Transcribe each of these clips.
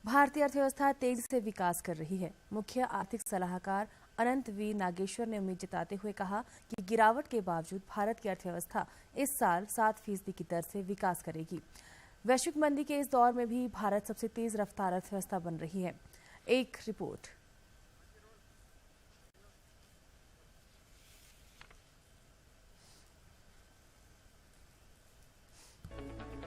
भारतीय अर्थव्यवस्था तेजी से विकास कर रही है। मुख्य आर्थिक सलाहकार अनंत वी नागेश्वर ने उम्मीद जताते हुए कहा कि गिरावट के बावजूद भारत की अर्थव्यवस्था इस साल 7% की दर से विकास करेगी। वैश्विक मंदी के इस दौर में भी भारत सबसे तेज रफ्तार अर्थव्यवस्था बन रही है। एक रिपोर्ट।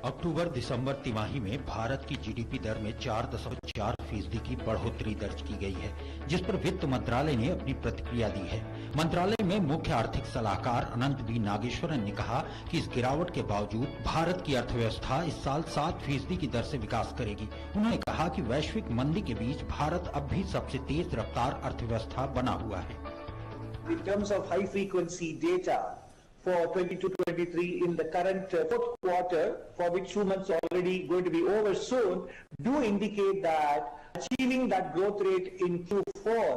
अक्टूबर दिसंबर तिमाही में भारत की जीडीपी दर में 4.4% की बढ़ोतरी दर्ज की गई है, जिस पर वित्त मंत्रालय ने अपनी प्रतिक्रिया दी है। मंत्रालय में मुख्य आर्थिक सलाहकार अनंत वी नागेश्वरन ने कहा कि इस गिरावट के बावजूद भारत की अर्थव्यवस्था इस साल 7% की दर से विकास करेगी। उन्होंने कहा कि वैश्विक मंदी के बीच भारत अब भी सबसे तेज रफ्तार अर्थव्यवस्था बना हुआ है। In terms of high frequency data for 22-23 in the current fourth quarter, for which 2 months already going to be over soon, do indicate that achieving that growth rate in Q4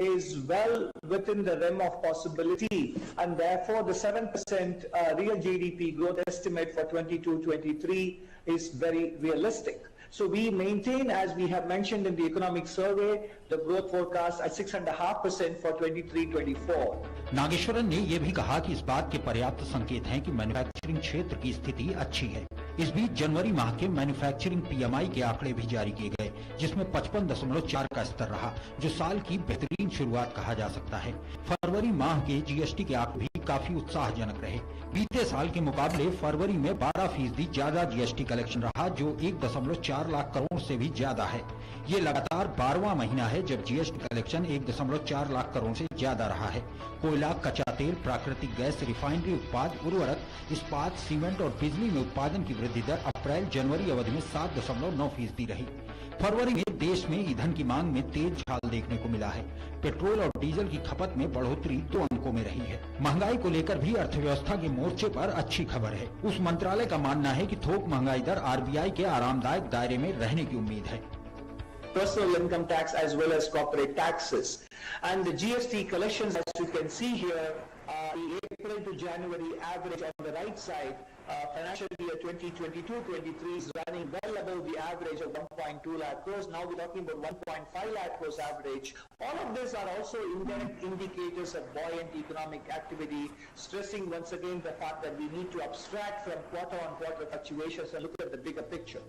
is well within the realm of possibility, and therefore the 7% real GDP growth estimate for 22-23 is very realistic. So we maintain, as we have mentioned in the economic survey, the growth forecast at 6.5% for 23-24. Nageswaran ने यह भी कहा कि इस बात के पर्याप्त संकेत हैं कि मैन्युफैक्चरिंग क्षेत्र की स्थिति अच्छी है। इस बीच जनवरी माह के मैन्युफैक्चरिंग पीएमआई के आंकड़े भी जारी किए गए, जिसमें 55.4 का स्तर रहा, जो साल की बेहतरीन शुरुआत कहा जा सकता है। फरवरी माह के जीएसटी के आंकड़े भी काफी उत्साहजनक रहे। बीते साल के मुकाबले फरवरी में 12% ज्यादा जीएसटी कलेक्शन रहा, जो 1.4 लाख करोड़ से भी ज्यादा है। ये लगातार 12वां महीना है जब जीएसटी कलेक्शन 1.4 लाख करोड़ से ज्यादा रहा है। कोयला, कच्चा तेल, प्राकृतिक गैस, रिफाइनरी उत्पाद, उर्वरक, इस्पात, सीमेंट और बिजली में उत्पादन की वृद्धि दर अप्रैल जनवरी अवधि में 7.9% रही। फरवरी में देश में ईंधन की मांग में तेज उछाल देखने को मिला है। पेट्रोल और डीजल की खपत में बढ़ोतरी 2 अंकों में रही है। महंगाई को लेकर भी अर्थव्यवस्था के मोर्चे पर अच्छी खबर है। उस मंत्रालय का मानना है कि थोक महंगाई दर आरबीआई के आरामदायक दायरे में रहने की उम्मीद है। Personal income tax as well as corporate taxes, and the GST collections, as you can see here, the April to January average on the right side, financial year 2022-23 is running well above the average of 1.2 lakh crores. Now we're talking about 1.5 lakh crores average. All of these are also indirect indicators of buoyant economic activity, stressing once again the fact that we need to abstract from quarter-on-quarter fluctuations and look at the bigger picture.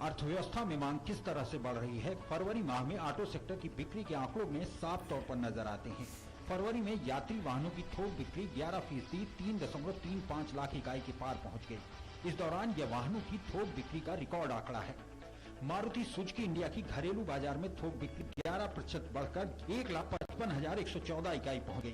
अर्थव्यवस्था में मांग किस तरह से बढ़ रही है? फरवरी माह में ऑटो सेक्टर की बिक्री के आंकड़ों में साफ तौर पर नजर आते हैं। फरवरी में यात्री वाहनों की थोक बिक्री 11% 3.35 लाख इकाई के पार पहुंच गई। इस दौरान यह वाहनों की थोक बिक्री का रिकॉर्ड आंकड़ा है। मारुति सुजुकी इंडिया की घरेलू बाजार में थोक बिक्री 11% बढ़कर 1,55,114 इकाई पहुंच गई।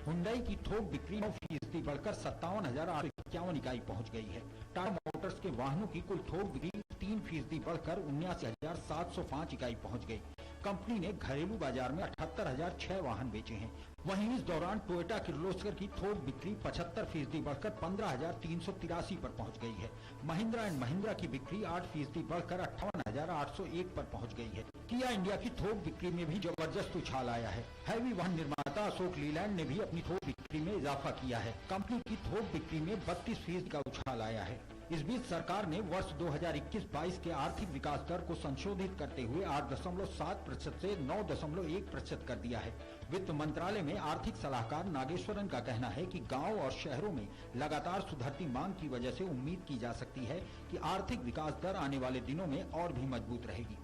हुंडई की थोक बिक्री 9% बढ़कर 57,851 इकाई पहुंच गई है। टाटा मोटर्स के वाहनों की कुल थोक बिक्री 3% बढ़कर 79,705 इकाई पहुंच गई। कंपनी ने घरेलू बाजार में 78,006 वाहन बेचे हैं। वहीं इस दौरान टोयोटा किर्लोस्कर की थोक बिक्री 75% बढ़कर 15,383 पर पहुंच गई है। महिंद्रा एंड महिंद्रा की बिक्री 8% बढ़कर 58,801 पर पहुंच गई है। किया इंडिया की थोक बिक्री में भी जबरदस्त उछाल आया है। हैवी वाहन निर्माता अशोक लीलैंड ने भी अपनी थोक बिक्री में इजाफा किया है। कंपनी की थोक बिक्री में 32% का उछाल आया है। इस बीच सरकार ने वर्ष 2021-22 के आर्थिक विकास दर को संशोधित करते हुए 8.7% से 9.1% कर दिया है। वित्त मंत्रालय में आर्थिक सलाहकार नागेश्वरन का कहना है कि गांव और शहरों में लगातार सुधरती मांग की वजह से उम्मीद की जा सकती है कि आर्थिक विकास दर आने वाले दिनों में और भी मजबूत रहेगी।